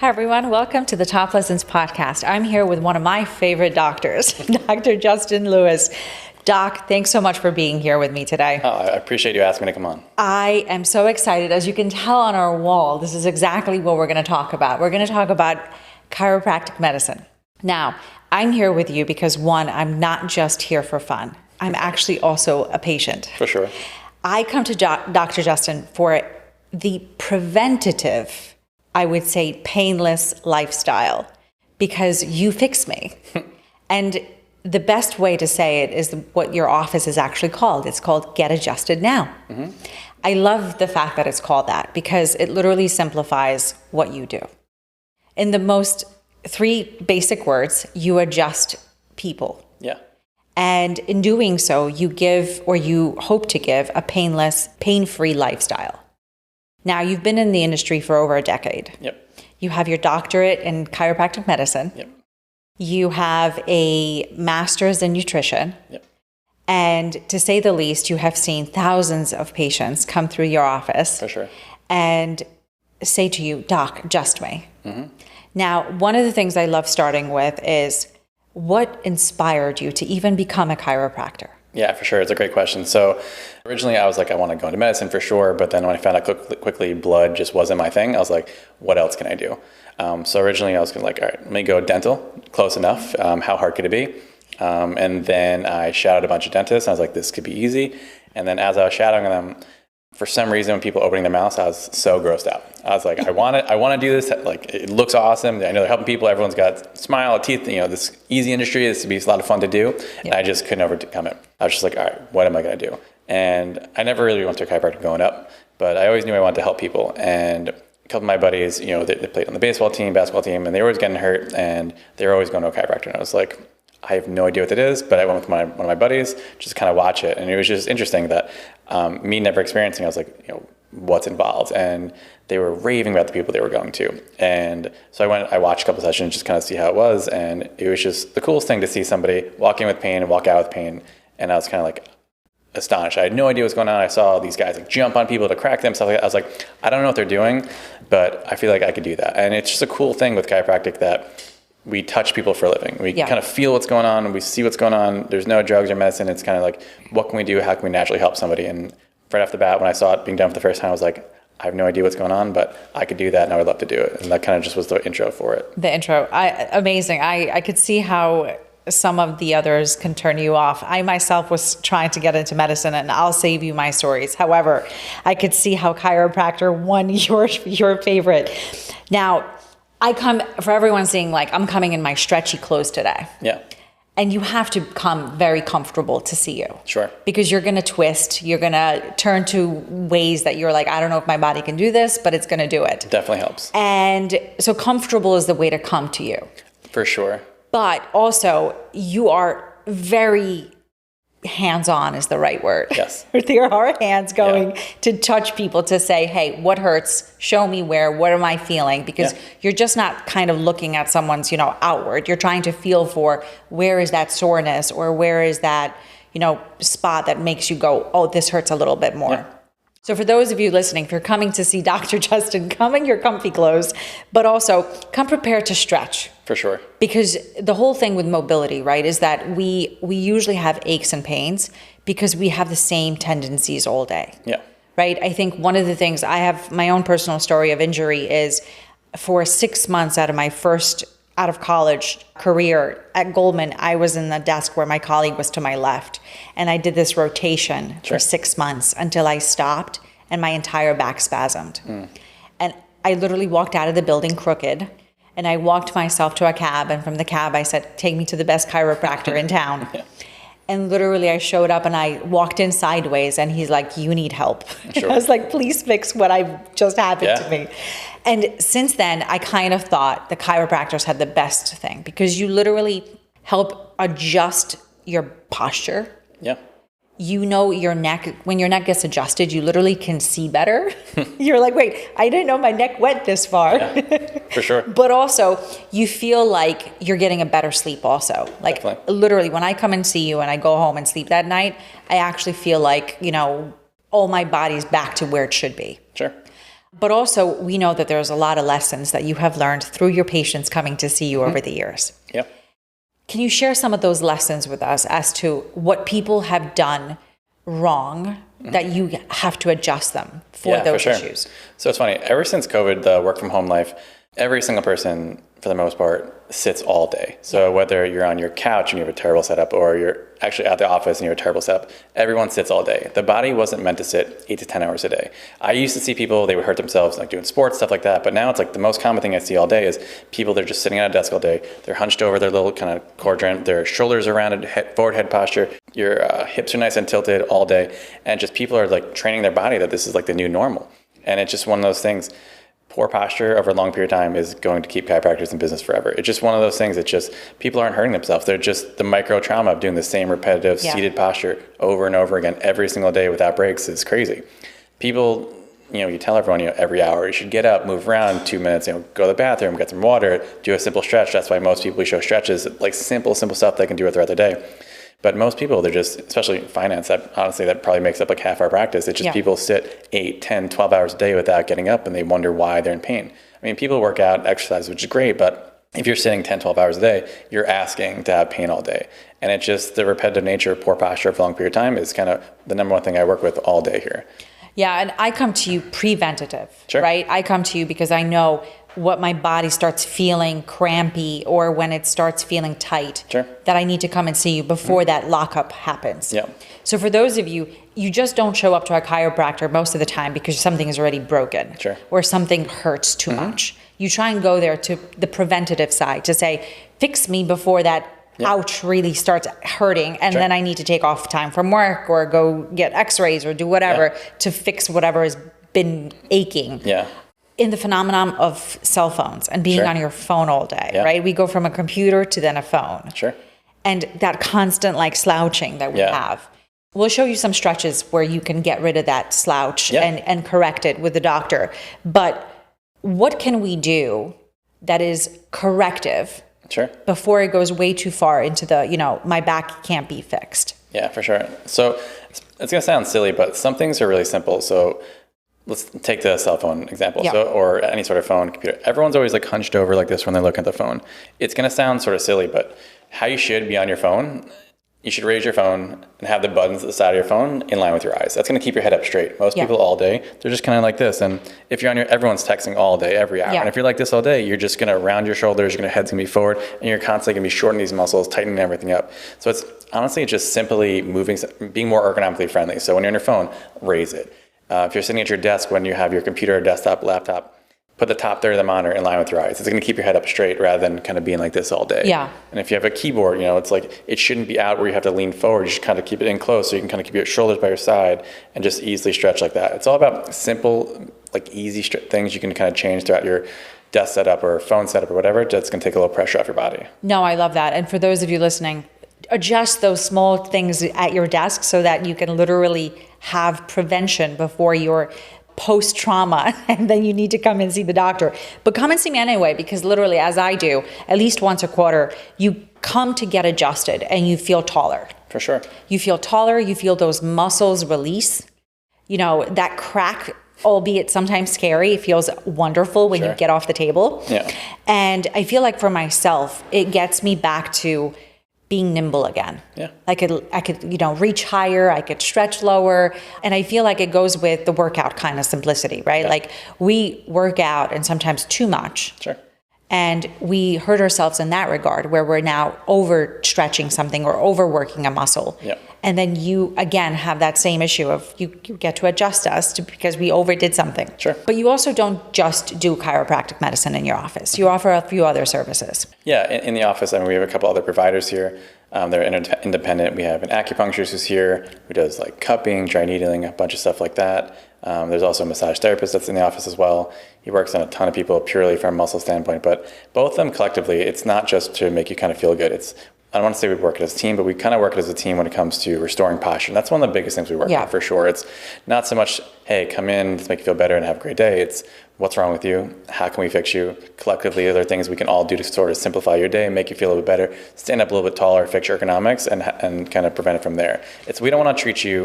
Hi, everyone. Welcome to the Top Lessons podcast. I'm here with one of my favorite doctors, Dr. Justin Lewis. Doc, thanks so much for being here with me today. Oh, I appreciate you asking me to come on. I am so excited. As you can tell on our wall, this is exactly what we're going to talk about. We're going to talk about chiropractic medicine. Now, I'm here with you because, one, I'm not just here for fun. I'm actually also a patient. For sure. I come to Dr. Justin for the preventative, I would say, painless lifestyle because you fix me. And the best way to say it is what your office is actually called. It's called Get Adjusted Now. Mm-hmm. I love the fact that it's called that because it literally simplifies what you do. In the most three basic words, you adjust people. Yeah. And in doing so, you give, or you hope to give, a painless, pain-free lifestyle. Now, you've been in the industry for over a decade. Yep. You have your doctorate in chiropractic medicine. Yep. You have a master's in nutrition. Yep. And to say the least, you have seen thousands of patients come through your office. For sure. And say to you, Doc, adjust me. Mm-hmm. Now, one of the things I love starting with is what inspired you to even become a chiropractor? Yeah, for sure. It's a great question. So originally I was like, I want to go into medicine for sure. But then when I found out quickly blood just wasn't my thing, I was like, what else can I do? So originally I was like, all right, let me go dental, close enough. How hard could it be? And then I shadowed a bunch of dentists. And I was like, this could be easy. And then as I was shadowing them, for some reason, when people opening their mouths, I was so grossed out. I was like, I want to do this. Like, it looks awesome. I know they're helping people. Everyone's got a smile, teeth. You know, this easy industry. This would be a lot of fun to do. Yeah. And I just couldn't overcome it. I was just like, all right, what am I going to do? And I never really went to a chiropractor growing up, but I always knew I wanted to help people. And a couple of my buddies, you know, they played on the baseball team, basketball team, and they were always getting hurt, and they were always going to a chiropractor. And I was like, I have no idea what it is, but I went with one of my buddies just to kind of watch it. And it was just interesting that me never experiencing, I was like, you know, what's involved? And they were raving about the people they were going to. And so I watched a couple sessions just kind of see how it was. And it was just the coolest thing to see somebody walk in with pain and walk out with pain. And I was kind of like astonished. I had no idea what's going on. I saw these guys like jump on people to crack them, stuff like that. I was like, I don't know what they're doing, but I feel like I could do that. And it's just a cool thing with chiropractic that we touch people for a living. We kind of feel what's going on. We see what's going on. There's no drugs or medicine. It's kind of like, what can we do? How can we naturally help somebody? And right off the bat, when I saw it being done for the first time, I was like, I have no idea what's going on, but I could do that and I would love to do it. And that kind of just was the intro for it. The intro. Amazing. I could see how some of the others can turn you off. I myself was trying to get into medicine, and I'll save you my stories. However, I could see how chiropractor won your favorite. Now, I come, for everyone seeing, like, I'm coming in my stretchy clothes today. Yeah. And you have to come very comfortable to see you. Sure. Because you're going to twist, you're going to turn to ways that you're like, I don't know if my body can do this, but it's going to do it. Definitely helps. And so comfortable is the way to come to you. For sure. But also, you are very hands-on is the right word. Yes. There are hands going to touch people to say, hey, what hurts? Show me where. What am I feeling? Because you're just not kind of looking at someone's, you know, outward. You're trying to feel for where is that soreness or where is that, you know, spot that makes you go, oh, this hurts a little bit more. Yeah. So for those of you listening, if you're coming to see Dr. Justin, come in your comfy clothes, but also come prepared to stretch. For sure. Because the whole thing with mobility, right, is that we usually have aches and pains because we have the same tendencies all day. Yeah. Right? I think one of the things, I have my own personal story of injury is for 6 months out of my first out of college career at Goldman, I was in the desk where my colleague was to my left. And I did this rotation for 6 months until I stopped and my entire back spasmed. And I literally walked out of the building crooked. And I walked myself to a cab, and from the cab I said, take me to the best chiropractor in town. And literally I showed up and I walked in sideways and he's like, you need help. Sure. I was like, please fix what I've just happened to me. And since then, I kind of thought the chiropractors had the best thing because you literally help adjust your posture. Yeah. You know your neck, when your neck gets adjusted, you literally can see better. You're like, wait, I didn't know my neck went this far. Yeah, for sure. But also, you feel like you're getting a better sleep also. Like literally, when I come and see you and I go home and sleep that night, I actually feel like, you know, all my body's back to where it should be. Sure. But also, we know that there's a lot of lessons that you have learned through your patients coming to see you over the years. Yep. Can you share some of those lessons with us as to what people have done wrong that you have to adjust them for those issues? So it's funny, ever since COVID, the work from home life, every single person, for the most part, sits all day. So whether you're on your couch and you have a terrible setup, or you're actually at the office and you have a terrible setup, everyone sits all day. The body wasn't meant to sit 8 to 10 hours a day. I used to see people, they would hurt themselves like doing sports, stuff like that. But now it's like the most common thing I see all day is people, they're just sitting at a desk all day. They're hunched over their little kind of quadrant, their shoulders are rounded, forward head posture, your hips are nice and tilted all day. And just people are like training their body that this is like the new normal. And it's just one of those things. Poor posture over a long period of time is going to keep chiropractors in business forever. It's just one of those things. It's just people aren't hurting themselves. They're just the micro trauma of doing the same repetitive seated posture over and over again every single day without breaks is crazy. People, you tell everyone, every hour you should get up, move around 2 minutes, go to the bathroom, get some water, do a simple stretch. That's why most people show stretches, like simple stuff they can do throughout the day. But most people, they're just, especially in finance, that probably makes up like half our practice. It's just people sit 8, 10, 12 hours a day without getting up, and they wonder why they're in pain. I mean, people work out, exercise, which is great, but if you're sitting 10, 12 hours a day, you're asking to have pain all day. And it's just the repetitive nature of poor posture for a long period of time is kind of the number one thing I work with all day here. Yeah, and I come to you preventative, right? I come to you because I know what my body starts feeling crampy or when it starts feeling tight, that I need to come and see you before that lockup happens. Yeah. So for those of you, you just don't show up to a chiropractor most of the time because something is already broken or something hurts too much. You try and go there to the preventative side to say, fix me before that ouch really starts hurting, and then I need to take off time from work or go get x-rays or do whatever to fix whatever has been aching. In the phenomenon of cell phones and being on your phone all day, right? We go from a computer to then a phone. And that constant like slouching that we have. We'll show you some stretches where you can get rid of that slouch and correct it with the doctor. But what can we do that is corrective before it goes way too far into the, my back can't be fixed? Yeah, for sure. So it's going to sound silly, but some things are really simple. So let's take the cell phone example, or any sort of phone, computer. Everyone's always like hunched over like this when they look at the phone. It's going to sound sort of silly, but how you should be on your phone, you should raise your phone and have the buttons at the side of your phone in line with your eyes. That's going to keep your head up straight. Most people all day, they're just kind of like this. And if you're everyone's texting all day, every hour. And if you're like this all day, you're just going to round your shoulders, your head's going to be forward, and you're constantly going to be shortening these muscles, tightening everything up. So it's honestly just simply moving, being more ergonomically friendly. So when you're on your phone, raise it. If you're sitting at your desk when you have your computer, desktop, laptop, put the top third of the monitor in line with your eyes. It's going to keep your head up straight rather than kind of being like this all day. And if you have a keyboard, it's like it shouldn't be out where you have to lean forward. You should kind of keep it in close so you can kind of keep your shoulders by your side and just easily stretch like that. It's all about simple, like easy things you can kind of change throughout your desk setup or phone setup or whatever. That's going to take a little pressure off your body. No, I love that. And for those of you listening, adjust those small things at your desk so that you can literally have prevention before you're post-trauma and then you need to come and see the doctor. But come and see me anyway, because literally, as I do, at least once a quarter, you come to get adjusted and you feel taller. For sure. You feel taller, you feel those muscles release. That crack, albeit sometimes scary, it feels wonderful when you get off the table. And I feel like for myself, it gets me back to being nimble again. I could, reach higher, I could stretch lower. And I feel like it goes with the workout kind of simplicity, right? Like we work out and sometimes too much. And we hurt ourselves in that regard where we're now overstretching something or overworking a muscle. And then you, again, have that same issue of you get to adjust us because we overdid something. But you also don't just do chiropractic medicine in your office. You offer a few other services. In the office, we have a couple other providers here. They're independent. We have an acupuncturist who's here who does like cupping, dry needling, a bunch of stuff like that. There's also a massage therapist that's in the office as well. He works on a ton of people purely from a muscle standpoint, but both of them collectively, it's not just to make you kind of feel good. I don't want to say we work as a team, but we kind of work as a team when it comes to restoring posture. And that's one of the biggest things we work on for sure. It's not so much, hey, come in, let's make you feel better and have a great day. It's what's wrong with you? How can we fix you? Collectively, are there things we can all do to sort of simplify your day, make you feel a little bit better, stand up a little bit taller, fix your ergonomics, and kind of prevent it from there. We don't want to treat you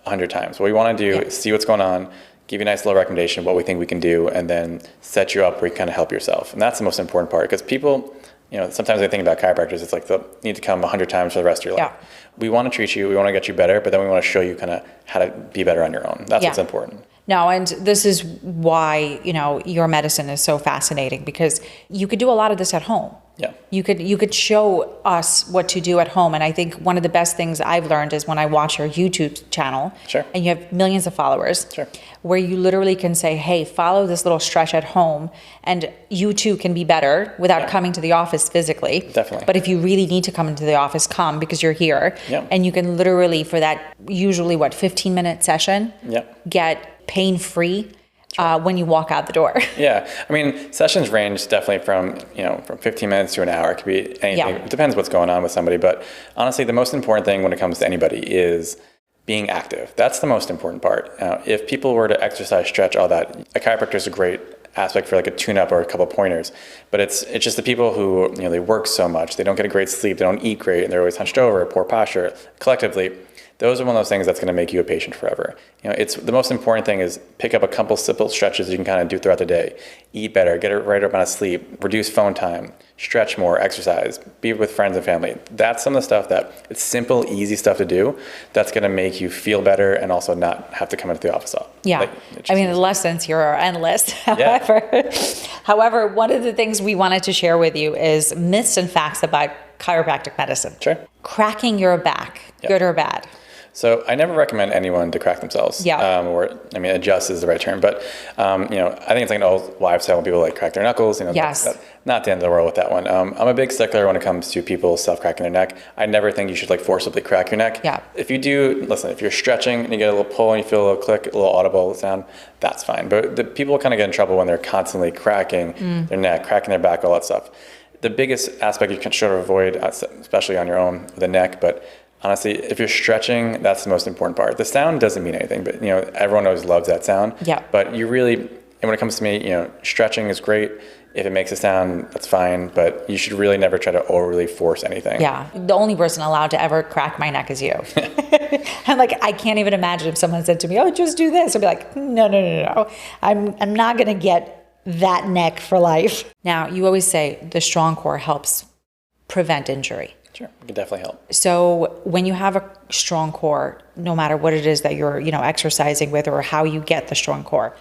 100 times. What we want to do is see what's going on, give you a nice little recommendation of what we think we can do, and then set you up where you kind of help yourself. And that's the most important part, because people, sometimes they think about chiropractors, it's like they'll need to come 100 times for the rest of your life. We want to treat you, we want to get you better, but then we want to show you kind of how to be better on your own. That's what's important. No, and this is why, your medicine is so fascinating, because you could do a lot of this at home. Yeah. You could show us what to do at home. And I think one of the best things I've learned is when I watch your YouTube channel. Sure. And you have millions of followers. Sure. Where you literally can say, hey, follow this little stretch at home, and you too can be better without coming to the office physically. Definitely. But if you really need to come into the office, come, because you're here. Yeah. And you can literally, for that usually 15-minute session, get pain-free when you walk out the door. Yeah. I mean, sessions range definitely from 15 minutes to an hour. It could be anything. Yeah. It depends what's going on with somebody. But honestly, the most important thing when it comes to anybody is being active. That's the most important part. If people were to exercise, stretch, all that, a chiropractor is a great aspect for like a tune-up or a couple pointers. But it's just the people who, they work so much, they don't get a great sleep, they don't eat great, and they're always hunched over, poor posture. Collectively, those are one of those things that's going to make you a patient forever. It's the most important thing is pick up a couple simple stretches you can kind of do throughout the day. Eat better, get a right amount of sleep, reduce phone time, stretch more, exercise, be with friends and family. That's some of the stuff that it's simple, easy stuff to do that's going to make you feel better and also not have to come into the office. Yeah. The lessons here are endless. However, one of the things we wanted to share with you is myths and facts about chiropractic medicine. Sure. Cracking your back, good or bad? So I never recommend anyone to crack themselves. Adjust is the right term, but I think it's like an old wives' tale when people crack their knuckles. Yes. Not the end of the world with that one. I'm a big stickler when it comes to people self-cracking their neck. I never think you should forcibly crack your neck. Yeah. If you do, listen, if you're stretching and you get a little pull and you feel a little click, a little audible sound, that's fine. But the people kind of get in trouble when they're constantly cracking their neck, cracking their back, all that stuff. The biggest aspect you can sort of avoid, especially on your own with the neck, but honestly, if you're stretching, that's the most important part. The sound doesn't mean anything, but everyone always loves that sound. Yeah. But you really, and when it comes to me, stretching is great. If it makes a sound, that's fine, but you should really never try to overly force anything. Yeah. The only person allowed to ever crack my neck is you. I'm I can't even imagine if someone said to me, oh, just do this. I'd be like, no. I'm not going to get that neck for life. Now, you always say the strong core helps prevent injury. Sure, it can definitely help. So when you have a strong core, no matter what it is that you're, exercising with or how you get the strong core,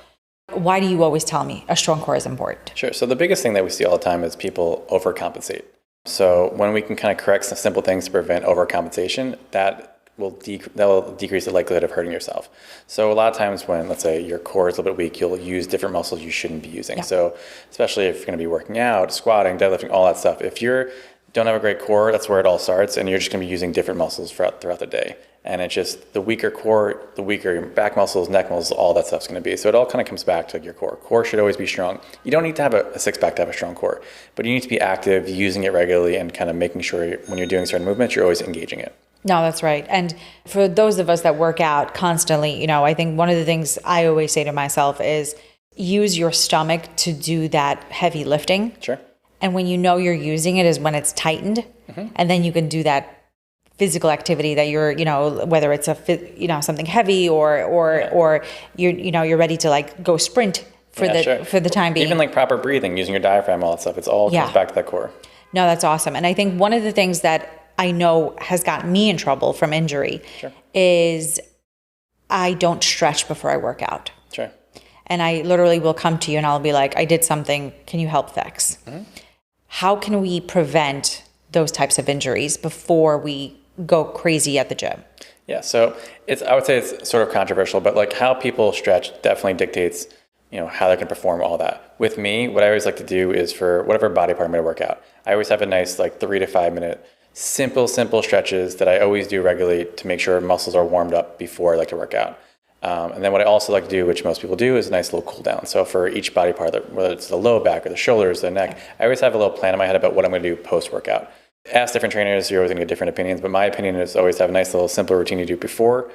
why do you always tell me a strong core is important? Sure. So the biggest thing that we see all the time is people overcompensate. So when we can kind of correct some simple things to prevent overcompensation, that will decrease the likelihood of hurting yourself. So a lot of times when, let's say, your core is a little bit weak, you'll use different muscles you shouldn't be using. Yeah. So especially if you're going to be working out, squatting, deadlifting, all that stuff, if you don't have a great core, that's where it all starts, and you're just going to be using different muscles throughout the day. And it's just the weaker core, the weaker your back muscles, neck muscles, all that stuff's going to be. So it all kind of comes back to your core. Core should always be strong. You don't need to have a six-pack to have a strong core, but you need to be active, using it regularly, and kind of making sure when you're doing certain movements, you're always engaging it. No, that's right. And for those of us that work out constantly, I think one of the things I always say to myself is use your stomach to do that heavy lifting. Sure. And when you're using it is when it's tightened, and then you can do that physical activity that you're, whether it's something heavy or you're ready to go sprint for the time being. Even proper breathing, using your diaphragm, all that stuff. It's all comes back to that core. No, that's awesome. And I think one of the things that I know has gotten me in trouble from injury is I don't stretch before I work out. Sure. And I literally will come to you and I'll be like, I did something. Can you help fix? How can we prevent those types of injuries before we go crazy at the gym? Yeah, so I would say it's sort of controversial, but how people stretch definitely dictates, how they can perform all that. With me, what I always like to do is for whatever body part I'm going to work out, I always have a nice 3 to 5 minute simple stretches that I always do regularly to make sure muscles are warmed up before I like to work out. And then what I also like to do, which most people do, is a nice little cool down. So for each body part, whether it's the low back or the shoulders, the neck, I always have a little plan in my head about what I'm going to do post-workout. Ask different trainers, you're always going to get different opinions, but my opinion is always have a nice little simple routine you do before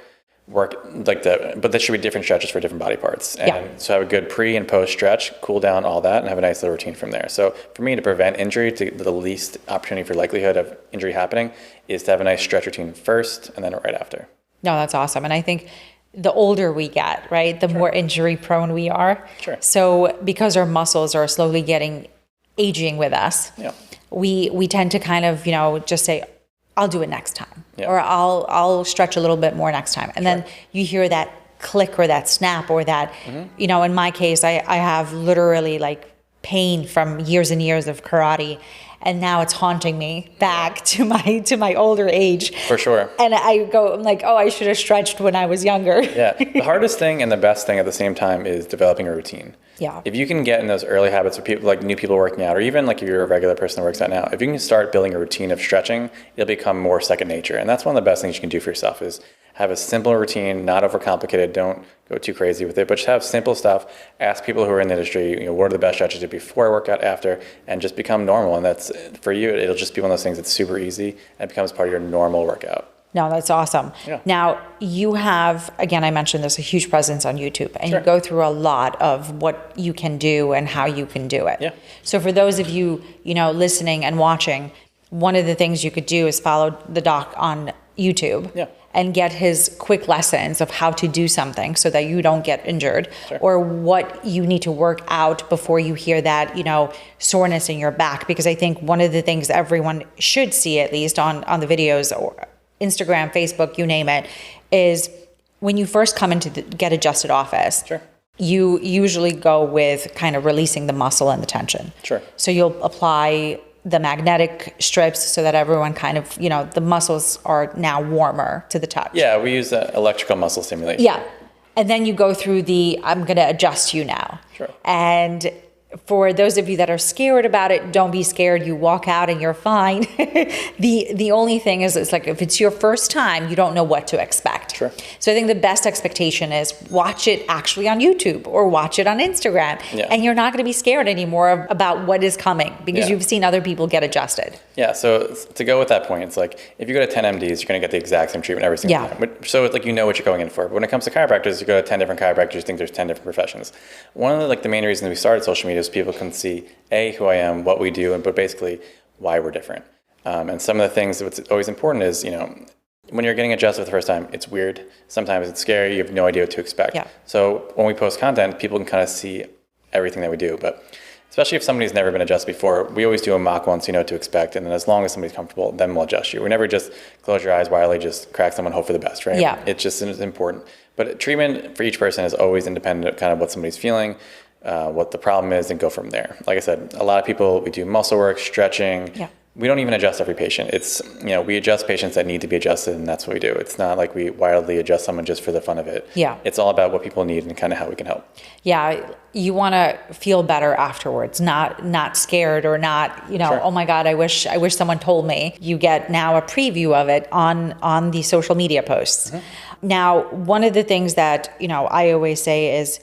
work, but there should be different stretches for different body parts. And so have a good pre and post stretch, cool down, all that, and have a nice little routine from there. So for me, to prevent injury, to the least opportunity for likelihood of injury happening, is to have a nice stretch routine first and then right after. No, that's awesome. And I think the older we get, right, the more injury prone we are. Sure. So because our muscles are slowly getting aging with us, Yeah. we tend to kind of, just say, I'll do it next time, Yeah. or I'll stretch a little bit more next time. And then you hear that click or that snap or that, in my case, I have literally like pain from years and years of karate. And now it's haunting me back to my older age. For sure. And I'm like, oh, I should have stretched when I was younger. Yeah. The hardest thing and the best thing at the same time is developing a routine. Yeah. If you can get in those early habits of people, like new people working out, or even like if you're a regular person that works out now, if you can start building a routine of stretching, it'll become more second nature. And that's one of the best things you can do for yourself is have a simple routine, not overcomplicated. Don't go too crazy with it, but just have simple stuff. Ask people who are in the industry, what are the best stretches to do before I work out, after, and just become normal. And that's, for you, it'll just be one of those things that's super easy and it becomes part of your normal workout. No, that's awesome. Yeah. Now, you have, again, I mentioned this, a huge presence on YouTube, and Sure. you go through a lot of what you can do and how you can do it. Yeah. So for those of you, listening and watching, one of the things you could do is follow the doc on YouTube. Yeah. And get his quick lessons of how to do something so that you don't get injured, Sure. or what you need to work out before you hear that, soreness in your back. Because I think one of the things everyone should see, at least on the videos or Instagram, Facebook, you name it, is when you first come into the Get Adjusted office. Sure. You usually go with kind of releasing the muscle and the tension. Sure. So you'll apply the magnetic strips so that everyone kind of, the muscles are now warmer to the touch. Yeah, we use electrical muscle stimulation. Yeah. And then you go through I'm going to adjust you now. Sure. And for those of you that are scared about it, don't be scared. You walk out and you're fine. The only thing is, it's like, if it's your first time, you don't know what to expect. Sure. So I think the best expectation is watch it actually on YouTube or watch it on Instagram. Yeah. And you're not going to be scared anymore about what is coming because Yeah. you've seen other people get adjusted. Yeah, so to go with that point, it's like if you go to 10 MDs, you're going to get the exact same treatment every single Yeah. time. So it's like what you're going in for. But when it comes to chiropractors, you go to 10 different chiropractors, you think there's 10 different professions. One of the main reasons we started social media is people can see who I am, what we do, but basically why we're different. And some of the things that's always important is, when you're getting adjusted for the first time, it's weird. Sometimes it's scary. You have no idea what to expect. Yeah. So when we post content, people can kind of see everything that we do. But especially if somebody's never been adjusted before, we always do a mock one so you know what to expect. And then as long as somebody's comfortable, then we'll adjust you. We never just close your eyes wildly, just crack someone, hope for the best, right? Yeah. It's just important. But treatment for each person is always independent of kind of what somebody's feeling, what the problem is, and go from there. Like I said, a lot of people, we do muscle work, stretching. Yeah. We don't even adjust every patient. It's, we adjust patients that need to be adjusted, and that's what we do. It's not like we wildly adjust someone just for the fun of it. Yeah. It's all about what people need and kind of how we can help. Yeah, you want to feel better afterwards, not scared or not, Sure. Oh my God, I wish someone told me. You get now a preview of it on the social media posts. Mm-hmm. Now, one of the things that, I always say is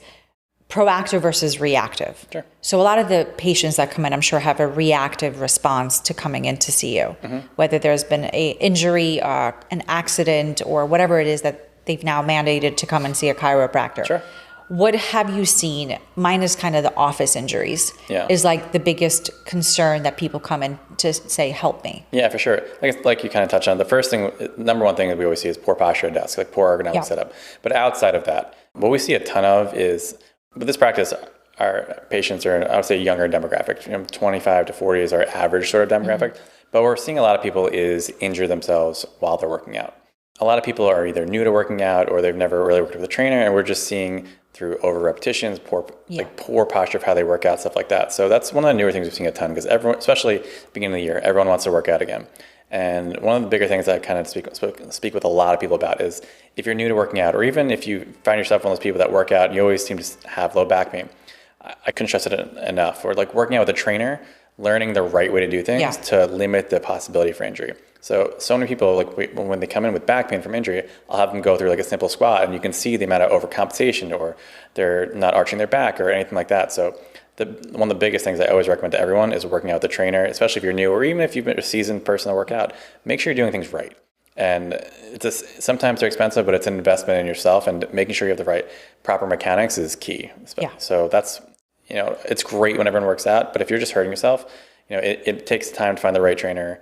proactive versus reactive. Sure. So a lot of the patients that come in, I'm sure, have a reactive response to coming in to see you, Mm-hmm. whether there's been an injury, an accident, or whatever it is that they've now mandated to come and see a chiropractor. Sure. What have you seen, minus kind of the office injuries, Yeah. is like the biggest concern that people come in to say, help me? Yeah, for sure. Like you kind of touched on, the first thing, number one thing that we always see is poor posture at desk, like poor ergonomic Yeah. setup. But outside of that, what we see a ton of is, with this practice, our patients are, I would say, younger demographic. 25 to 40 is our average sort of demographic. Mm-hmm. But what we're seeing a lot of people is injure themselves while they're working out. A lot of people are either new to working out or they've never really worked with a trainer, and we're just seeing through over repetitions, poor posture of how they work out, stuff like that. So that's one of the newer things we've seen a ton, because everyone, especially beginning of the year, everyone wants to work out again. And one of the bigger things that I kind of speak with a lot of people about is, if you're new to working out, or even if you find yourself one of those people that work out and you always seem to have low back pain, I couldn't stress it enough. Or like working out with a trainer, learning the right way to do things to limit the possibility for injury. So many people, when they come in with back pain from injury, I'll have them go through like a simple squat, and you can see the amount of overcompensation, or they're not arching their back or anything like that. So one of the biggest things I always recommend to everyone is working out with a trainer, especially if you're new, or even if you've been a seasoned person to work out. Make sure you're doing things right. And sometimes they're expensive, but it's an investment in yourself, and making sure you have the right proper mechanics is key. Yeah. So that's, it's great when everyone works out, but if you're just hurting yourself, it takes time to find the right trainer.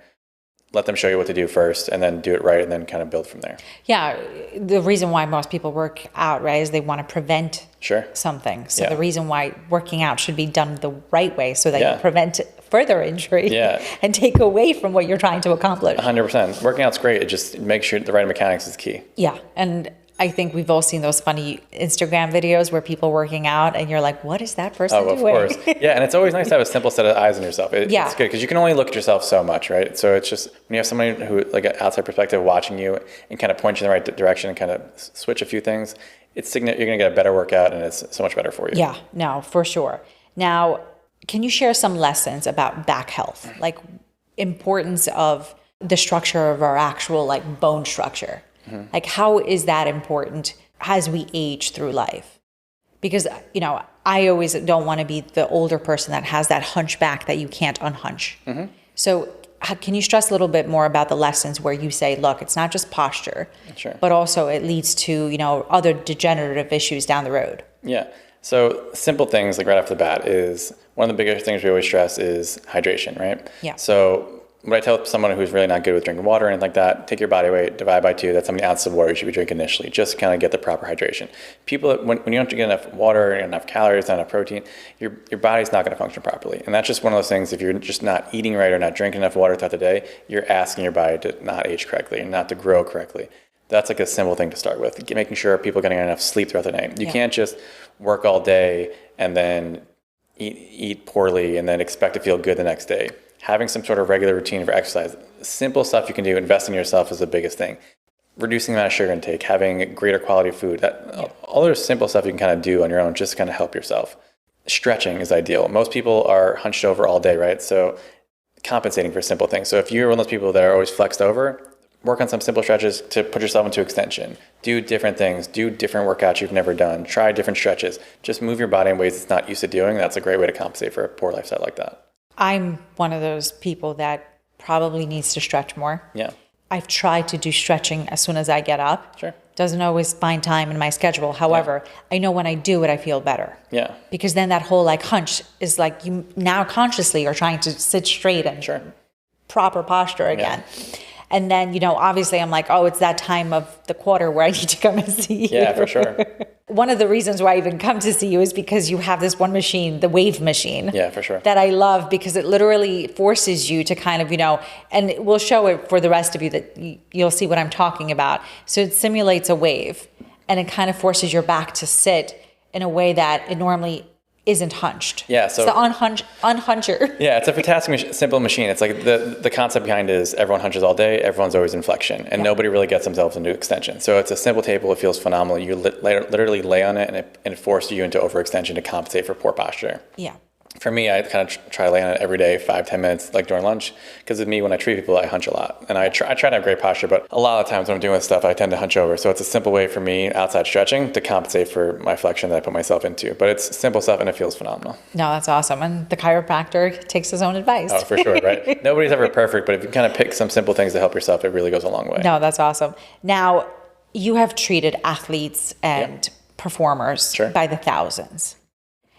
let them show you what to do first, and then do it right, and then kind of build from there. Yeah, the reason why most people work out, right, is they want to prevent something. So the reason why working out should be done the right way so that you prevent further injury and take away from what you're trying to accomplish. 100%. Working out's great. It just makes sure the right mechanics is key. Yeah, and I think we've all seen those funny Instagram videos where people working out and you're like, what is that person doing? Oh, of course. Yeah, and it's always nice to have a simple set of eyes on yourself. It's good because you can only look at yourself so much, right? So it's just when you have somebody who, like an outside perspective, watching you and kind of point you in the right direction and kind of switch a few things, you're going to get a better workout, and it's so much better for you. Yeah, no, for sure. Now, can you share some lessons about back health, like importance of the structure of our actual like bone structure? Like, how is that important as we age through life? Because, I always don't want to be the older person that has that hunchback that you can't unhunch. So can you stress a little bit more about the lessons where you say, look, it's not just posture, but also it leads to, other degenerative issues down the road? Yeah. So simple things like right off the bat is one of the biggest things we always stress is hydration, right? Yeah. So what I tell someone who's really not good with drinking water or anything like that, take your body weight, divide by 2. That's how many ounces of water you should be drinking initially, just to kind of get the proper hydration. People, when you don't get enough water, enough calories, not enough protein, your body's not going to function properly. And that's just one of those things, if you're just not eating right or not drinking enough water throughout the day, you're asking your body to not age correctly and not to grow correctly. That's like a simple thing to start with, making sure people are getting enough sleep throughout the day. You can't just work all day and then eat poorly and then expect to feel good the next day. Having some sort of regular routine for exercise, simple stuff you can do, invest in yourself is the biggest thing. Reducing the amount of sugar intake, having greater quality food, all those simple stuff you can kind of do on your own just to kind of help yourself. Stretching is ideal. Most people are hunched over all day, right? So compensating for simple things. So if you're one of those people that are always flexed over, work on some simple stretches to put yourself into extension. Do different things. Do different workouts you've never done. Try different stretches. Just move your body in ways it's not used to doing. That's a great way to compensate for a poor lifestyle like that. I'm one of those people that probably needs to stretch more. Yeah. I've tried to do stretching as soon as I get up. Sure. Doesn't always find time in my schedule. However, I know when I do it, I feel better. Yeah. Because then that whole like hunch is like you now consciously are trying to sit straight and proper posture again. Yeah. And then, obviously I'm like, oh, it's that time of the quarter where I need to come and see you. Yeah, for sure. One of the reasons why I even come to see you is because you have this one machine, the wave machine. Yeah, for sure. That I love because it literally forces you to kind of, and we'll show it for the rest of you that you'll see what I'm talking about. So it simulates a wave and it kind of forces your back to sit in a way that it normally isn't hunched. Yeah, so it's the unhuncher. Yeah, it's a fantastic, simple machine. It's like the concept behind it is everyone hunches all day, everyone's always in flexion, and nobody really gets themselves into extension. So it's a simple table. It feels phenomenal. You literally lay on it, and it forces you into overextension to compensate for poor posture. Yeah. For me, I kind of try laying on it every day, 5-10 minutes, like during lunch, because with me, when I treat people, I hunch a lot. And I try to have great posture, but a lot of times when I'm doing this stuff, I tend to hunch over. So it's a simple way for me, outside stretching, to compensate for my flexion that I put myself into. But it's simple stuff, and it feels phenomenal. No, that's awesome. And the chiropractor takes his own advice. Oh, for sure, right? Nobody's ever perfect, but if you kind of pick some simple things to help yourself, it really goes a long way. No, that's awesome. Now, you have treated athletes and performers by the thousands.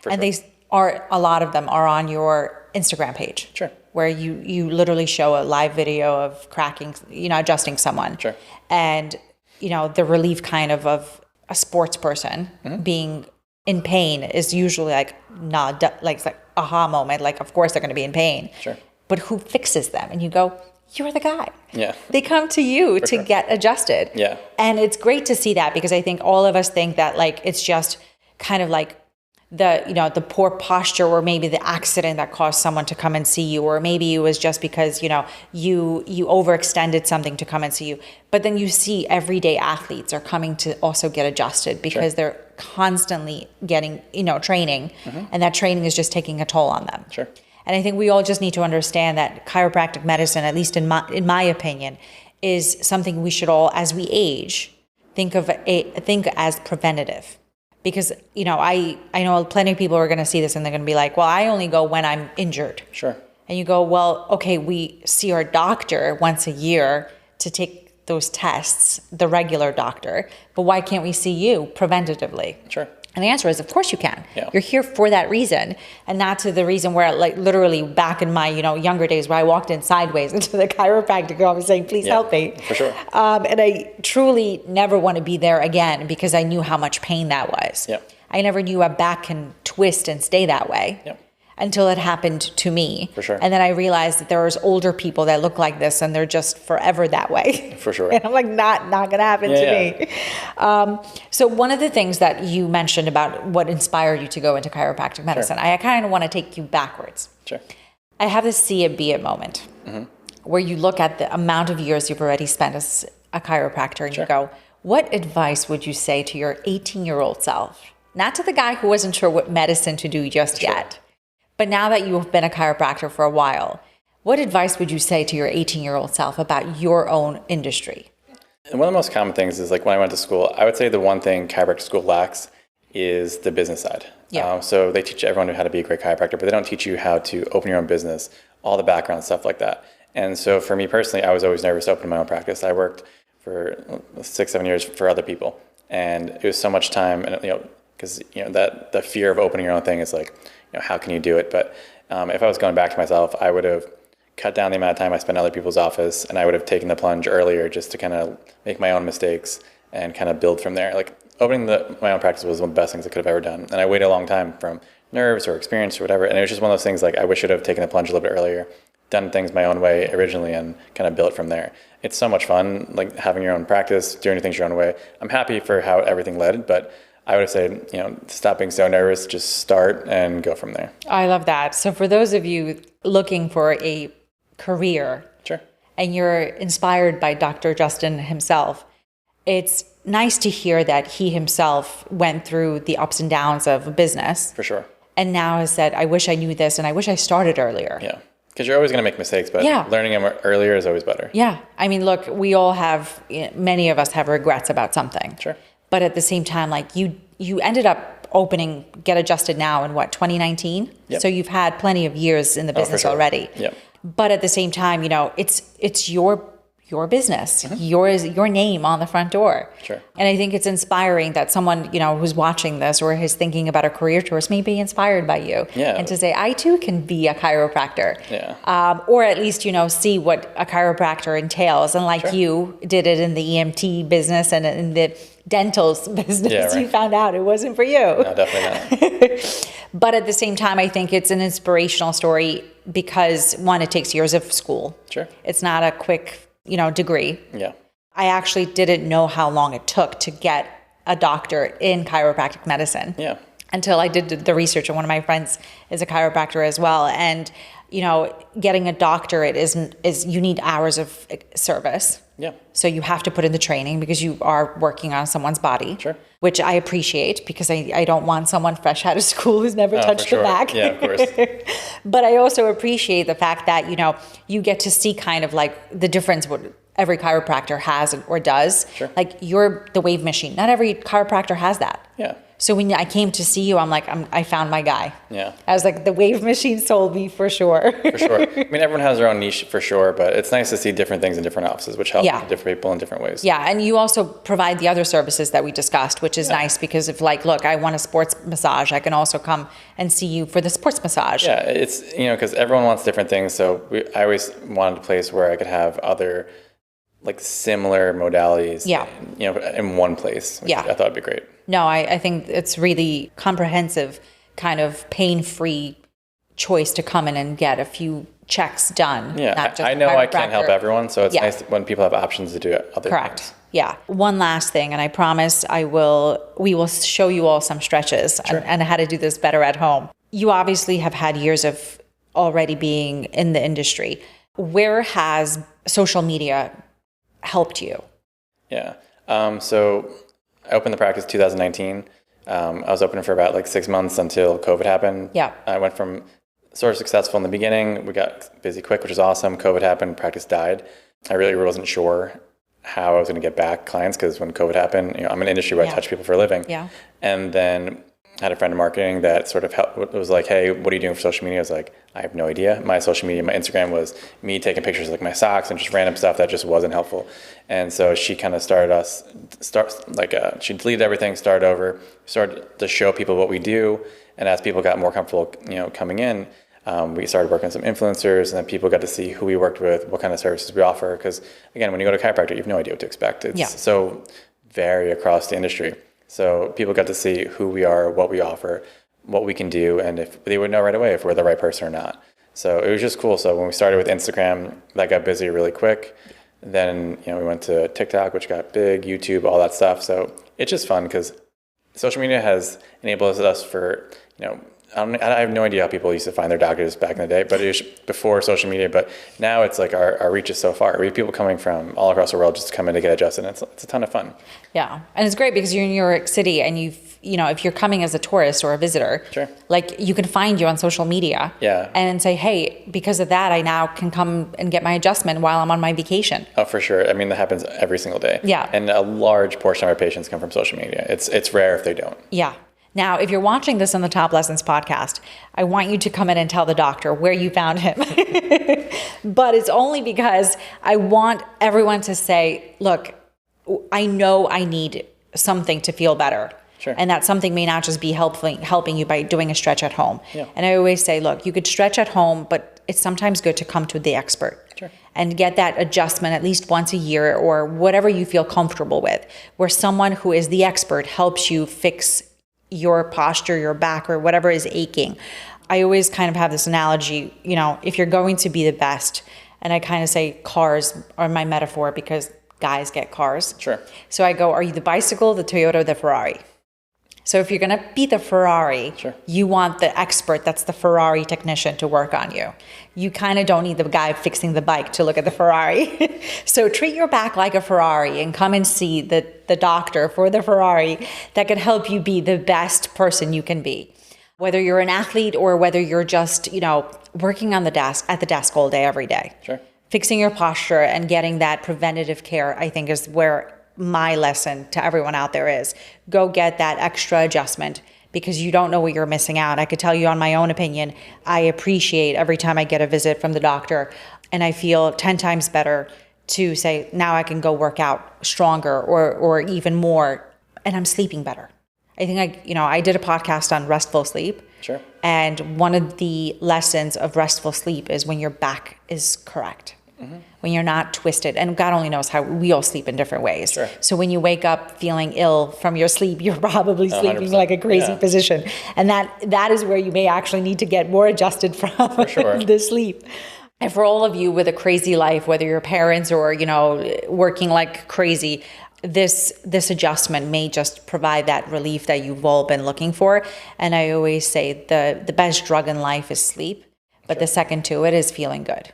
And a lot of them are on your Instagram page. Sure. Where you literally show a live video of cracking, adjusting someone. Sure. And, the relief kind of a sports person being in pain is usually like, it's like aha moment. Like, of course they're going to be in pain. Sure. But who fixes them? And you go, you're the guy. Yeah. They come to you to get adjusted. Yeah. And it's great to see that because I think all of us think that like, it's just kind of like, the poor posture or maybe the accident that caused someone to come and see you, or maybe it was just because, you overextended something to come and see you. But then you see everyday athletes are coming to also get adjusted because they're constantly getting, training and that training is just taking a toll on them. Sure. And I think we all just need to understand that chiropractic medicine, at least in my opinion, is something we should all, as we age, think as preventative. Because, I know plenty of people are going to see this and they're going to be like, well, I only go when I'm injured. Sure. And you go, well, okay, we see our doctor once a year to take those tests, the regular doctor, but why can't we see you preventatively? Sure. And the answer is, of course you can. Yeah. You're here for that reason, and not to the reason where, like, literally back in my, younger days, where I walked in sideways into the chiropractic office saying, please help me. For sure. And I truly never want to be there again because I knew how much pain that was. Yeah. I never knew a back can twist and stay that way. Yeah. Until it happened to me. For sure. And then I realized that there was older people that look like this and they're just forever that way. For sure. And I'm like, not going to happen to me. So one of the things that you mentioned about what inspired you to go into chiropractic medicine, I kind of want to take you backwards. Sure. I have this see it, be it moment where you look at the amount of years you've already spent as a chiropractor and you go, what advice would you say to your 18-year-old self? Not to the guy who wasn't sure what medicine to do just yet. But now that you've been a chiropractor for a while, what advice would you say to your 18-year-old self about your own industry? And one of the most common things is, like, when I went to school, I would say the one thing chiropractic school lacks is the business side. Yeah. So they teach everyone how to be a great chiropractor, but they don't teach you how to open your own business, all the background stuff like that. And so for me personally, I was always nervous to open my own practice. I worked for 6-7 years for other people, and it was so much time, and because that the fear of opening your own thing is like, how can you do it? But if I was going back to myself, I would have cut down the amount of time I spent in other people's office, and I would have taken the plunge earlier just to kind of make my own mistakes and kind of build from there. Like, opening my own practice was one of the best things I could have ever done. And I waited a long time from nerves or experience or whatever. And it was just one of those things, like, I wish I would have taken the plunge a little bit earlier, done things my own way originally, and kind of built from there. It's so much fun, like, having your own practice, doing things your own way. I'm happy for how everything led, but I would say, stop being so nervous, just start and go from there. I love that. So for those of you looking for a career, sure, and you're inspired by Dr. Justin himself, it's nice to hear that he himself went through the ups and downs of a business. For sure. And now has said, I wish I knew this and I wish I started earlier. Yeah. Because you're always going to make mistakes, but learning them earlier is always better. Yeah. I mean, look, we all have, many of us have regrets about something. Sure. But at the same time, like, you ended up opening Get Adjusted now in 2019? Yep. So you've had plenty of years in the business already. Yep. But at the same time, it's your business, your name on the front door. Sure. And I think it's inspiring that someone, who's watching this or is thinking about a career choice may be inspired by you. Yeah. And to say, I too can be a chiropractor. Yeah. Or at least, see what a chiropractor entails. And like you did it in the EMT business and in the dental business, you found out it wasn't for you. No, definitely not. But at the same time, I think it's an inspirational story because, one, it takes years of school. Sure. It's not a quick, degree. Yeah. I actually didn't know how long it took to get a doctorate in chiropractic medicine. Yeah. Until I did the research, and one of my friends is a chiropractor as well. And, getting a doctorate is you need hours of service. Yeah. So you have to put in the training because you are working on someone's body. Sure. Which I appreciate because I don't want someone fresh out of school who's never touched the back. Yeah, of course. But I also appreciate the fact that, you get to see kind of like the difference what every chiropractor has or does. Sure. Like, you're the wave machine. Not every chiropractor has that. Yeah. So when I came to see you, I'm like, I found my guy. Yeah. I was like, the wave machine sold me for sure. For sure. I mean, everyone has their own niche for sure, but it's nice to see different things in different offices, which help different people in different ways. Yeah. And you also provide the other services that we discussed, which is nice because if, like, look, I want a sports massage, I can also come and see you for the sports massage. Yeah. It's, because everyone wants different things. So I always wanted a place where I could have other, like, similar modalities, in one place, which I thought would be great. No, I think it's really comprehensive, kind of pain-free choice to come in and get a few checks done. Yeah, not just I know I can't help everyone, so it's nice when people have options to do other things. Yeah. One last thing, and I promise we will show you all some stretches and how to do this better at home. You obviously have had years of already being in the industry. Where has social media helped you? Yeah. So I opened the practice 2019. I was open for about 6 months until COVID happened. Yeah. I went from sort of successful in the beginning. We got busy quick, which was awesome. COVID happened, practice died. I really wasn't sure how I was going to get back clients because when COVID happened, I'm in an industry where I touch people for a living. Yeah. And then had a friend in marketing that sort of was like, hey, what are you doing for social media? I was like, I have no idea. My social media, my Instagram was me taking pictures of like my socks and just random stuff that just wasn't helpful. And so she kind of she deleted everything, started over, started to show people what we do. And as people got more comfortable, coming in, we started working with some influencers, and then people got to see who we worked with, what kind of services we offer. Because again, when you go to chiropractor, you have no idea what to expect. It's so vary across the industry. So people got to see who we are, what we offer, what we can do, and if they would know right away if we're the right person or not. So it was just cool. So when we started with Instagram, that got busy really quick. Then we went to TikTok, which got big, YouTube, all that stuff. So it's just fun because social media has enabled us for I have no idea how people used to find their doctors back in the day, but it was before social media. But now it's like our reach is so far. We have people coming from all across the world just to come in to get adjusted. And it's a ton of fun. Yeah. And it's great because you're in New York City and if you're coming as a tourist or a visitor, sure, like you can find you on social media and say, hey, because of that, I now can come and get my adjustment while I'm on my vacation. Oh, for sure. I mean, that happens every single day. Yeah. And a large portion of our patients come from social media. It's rare if they don't. Yeah. Now, if you're watching this on the Top Lessons podcast, I want you to come in and tell the doctor where you found him. But it's only because I want everyone to say, look, I know I need something to feel better. Sure. And that something may not just be helping you by doing a stretch at home. Yeah. And I always say, look, you could stretch at home, but it's sometimes good to come to the expert. Sure. And get that adjustment at least once a year or whatever you feel comfortable with, where someone who is the expert helps you fix your posture, your back, or whatever is aching. I always kind of have this analogy, if you're going to be the best, and I kind of say cars are my metaphor because guys get cars. Sure. So I go, are you the bicycle, the Toyota, or the Ferrari? So if you're going to be the Ferrari, sure, you want the expert, that's the Ferrari technician, to work on you. You kind of don't need the guy fixing the bike to look at the Ferrari. So treat your back like a Ferrari and come and see the doctor for the Ferrari that can help you be the best person you can be. Whether you're an athlete or whether you're just, working on the desk, at the desk all day, every day. Sure. Fixing your posture and getting that preventative care, I think, is where my lesson to everyone out there is. Go get that extra adjustment because you don't know what you're missing out. I could tell you on my own opinion, I appreciate every time I get a visit from the doctor and I feel 10 times better to say, now I can go work out stronger or even more, and I'm sleeping better. I think I did a podcast on restful sleep. Sure. And one of the lessons of restful sleep is when your back is correct. Mm-hmm. When you're not twisted, and God only knows how we all sleep in different ways. Sure. So when you wake up feeling ill from your sleep, you're probably sleeping like a crazy position. And that is where you may actually need to get more adjusted from the sleep. And for all of you with a crazy life, whether you're parents or, working like crazy, this adjustment may just provide that relief that you've all been looking for. And I always say the best drug in life is sleep, but the second to it is feeling good.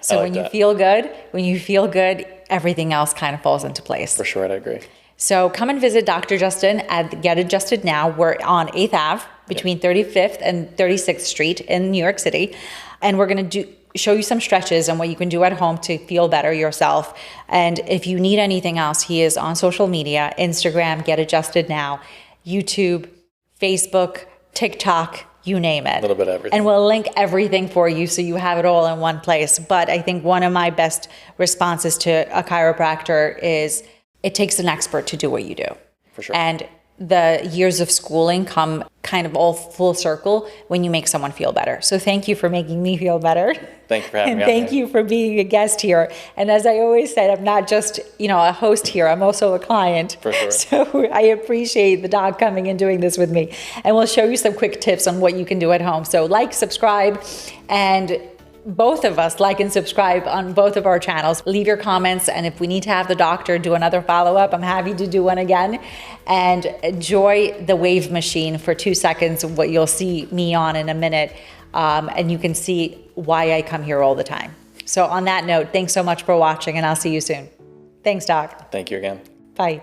So when you feel good, everything else kind of falls into place. For sure, I agree. So come and visit Dr. Justin at Get Adjusted Now. We're on 8th Ave between 35th and 36th Street in New York City. And we're going to show you some stretches and what you can do at home to feel better yourself. And if you need anything else, he is on social media, Instagram, Get Adjusted Now, YouTube, Facebook, TikTok, you name it. A little bit of everything. And we'll link everything for you so you have it all in one place. But I think one of my best responses to a chiropractor is it takes an expert to do what you do. For sure. And the years of schooling come kind of all full circle when you make someone feel better. So thank you for making me feel better. Thank you for having me. And thank you for being a guest here. And as I always said, I'm not just, a host here. I'm also a client. For sure. So I appreciate the doc coming and doing this with me. And we'll show you some quick tips on what you can do at home. So like, subscribe, and both of us like and subscribe on both of our channels. Leave your comments, and if we need to have the doctor do another follow-up, I'm happy to do one again. And enjoy the wave machine for 2 seconds, what you'll see me on in a minute, and you can see why I come here all the time. So on that note, thanks so much for watching, and I'll see you soon. Thanks, Doc. Thank you again. Bye.